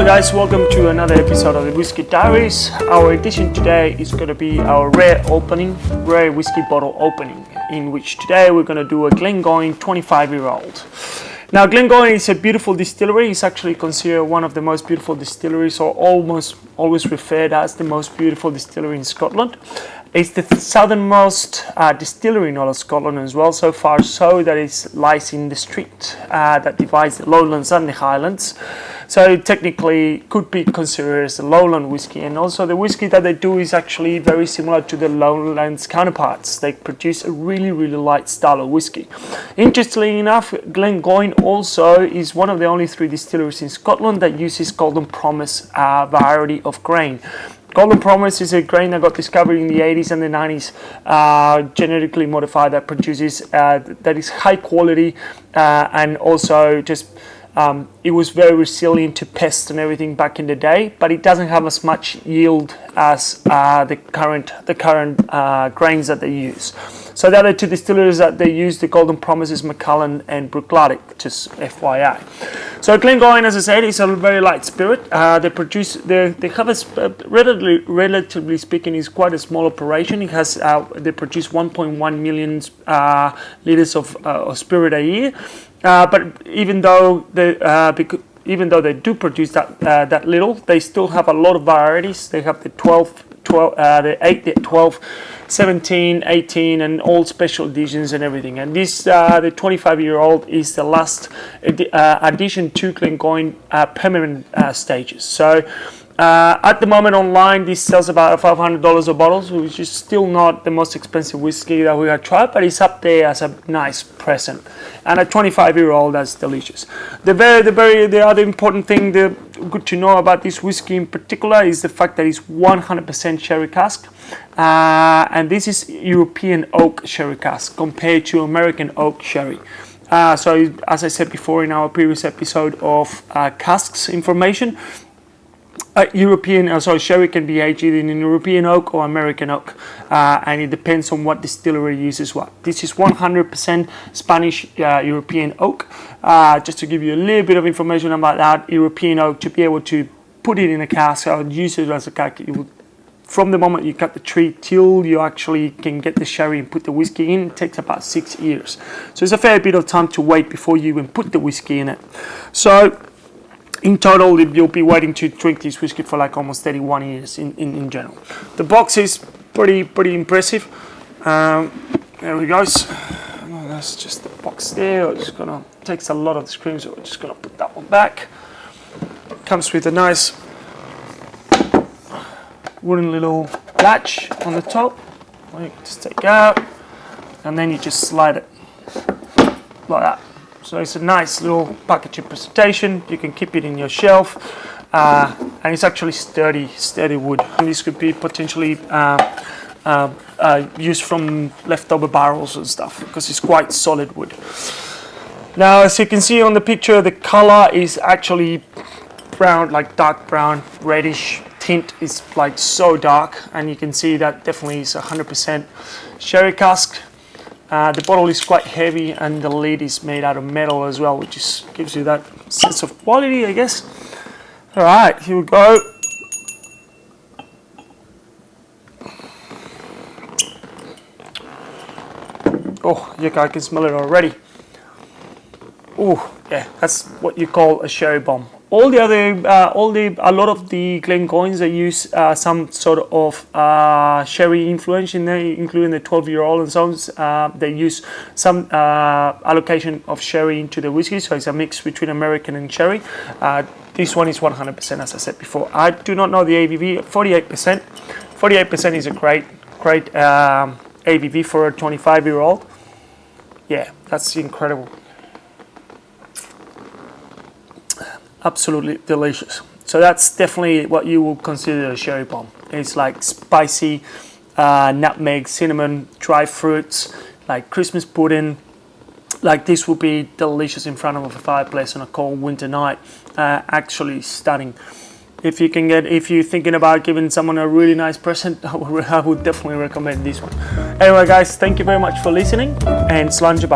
guys, welcome to another episode of the Whisky Diaries. Our edition today is going to be our rare whiskey bottle opening, in which today we're going to do a Glengoyne 25-year-old. Now, Glengoyne is a beautiful distillery. It's actually considered one of the most beautiful distilleries, or almost always referred as the most beautiful distillery in Scotland. It's the southernmost distillery in all of Scotland as well, so far so that it lies in the strait that divides the lowlands and the highlands. So technically could be considered as a lowland whiskey, and also the whiskey that they do is actually very similar to the lowlands counterparts. They produce a really light style of whiskey. Interestingly enough, Glengoyne also is one of the only 3 distilleries in Scotland that uses Golden Promise variety of grain. Golden Promise is a grain that got discovered in the 80s and the 90s, genetically modified, that produces, that is high quality, and also just it was very resilient to pests and everything back in the day, but it doesn't have as much yield as the current grains that they use. So the other 2 distilleries that they use the Golden Promise is Macallan and Bruichladdich, just FYI. So Glengoyne, as I said, is a very light spirit. They have relatively speaking, is quite a small operation. It has they produce 1.1 million liters of spirit a year. But even though they do produce that little, they still have a lot of varieties. They have the 8, the 12, 17, 18, and all special editions and everything. And this, the 25-year-old, is the last addition to Glengoyne permanent stages. So at the moment online, this sells about $500 a bottle, which is still not the most expensive whiskey that we have tried, but it's up there as a nice present. And a 25-year-old, that's delicious. The other important thing, good to know about this whiskey in particular, is the fact that it's 100% sherry cask, and this is European oak sherry cask compared to American oak sherry. So, as I said before in our previous episode of casks information, sherry can be aged in European oak or American oak, and it depends on what distillery uses what. This is 100% Spanish European oak. Just to give you a little bit of information about that, European oak, to be able to put it in a cask or use it as a cask, from the moment you cut the tree till you actually can get the sherry and put the whiskey in, it takes about 6 years. So it's a fair bit of time to wait before you even put the whiskey in it. So in total, you'll be waiting to drink this whiskey for like almost 31 years in general. The box is pretty impressive. There we go. That's just the box there. Takes a lot of the screen, so we're just gonna put that one back. Comes with a nice wooden little latch on the top. You can just take out, and then you just slide it like that. So it's a nice little packaging presentation. You can keep it in your shelf, and it's actually sturdy wood. And this could be potentially used from leftover barrels and stuff, because it's quite solid wood. Now, as you can see on the picture, the color is actually brown, like dark brown, reddish tint. Is like so dark, and you can see that definitely is 100% sherry cask. The bottle is quite heavy, and the lid is made out of metal as well, which gives you that sense of quality, I guess. All right, here we go. Oh, yeah, I can smell it already. Oh, yeah, that's what you call a sherry bomb. A lot of the Glengoynes, they use some sort of sherry influence in there, including the 12-year-old and so on. They use some allocation of sherry into the whiskey, so it's a mix between American and sherry. This one is 100%, as I said before. I do not know the ABV. 48%. 48% is a great ABV for a 25-year-old. Yeah, that's incredible. Absolutely delicious. So that's definitely what you will consider a sherry bomb. It's like spicy, nutmeg, cinnamon, dry fruits, like Christmas pudding. Like this would be delicious in front of a fireplace on a cold winter night. Actually stunning. If you're thinking about giving someone a really nice present, I would definitely recommend this one. Anyway, guys, thank you very much for listening, and slàinte.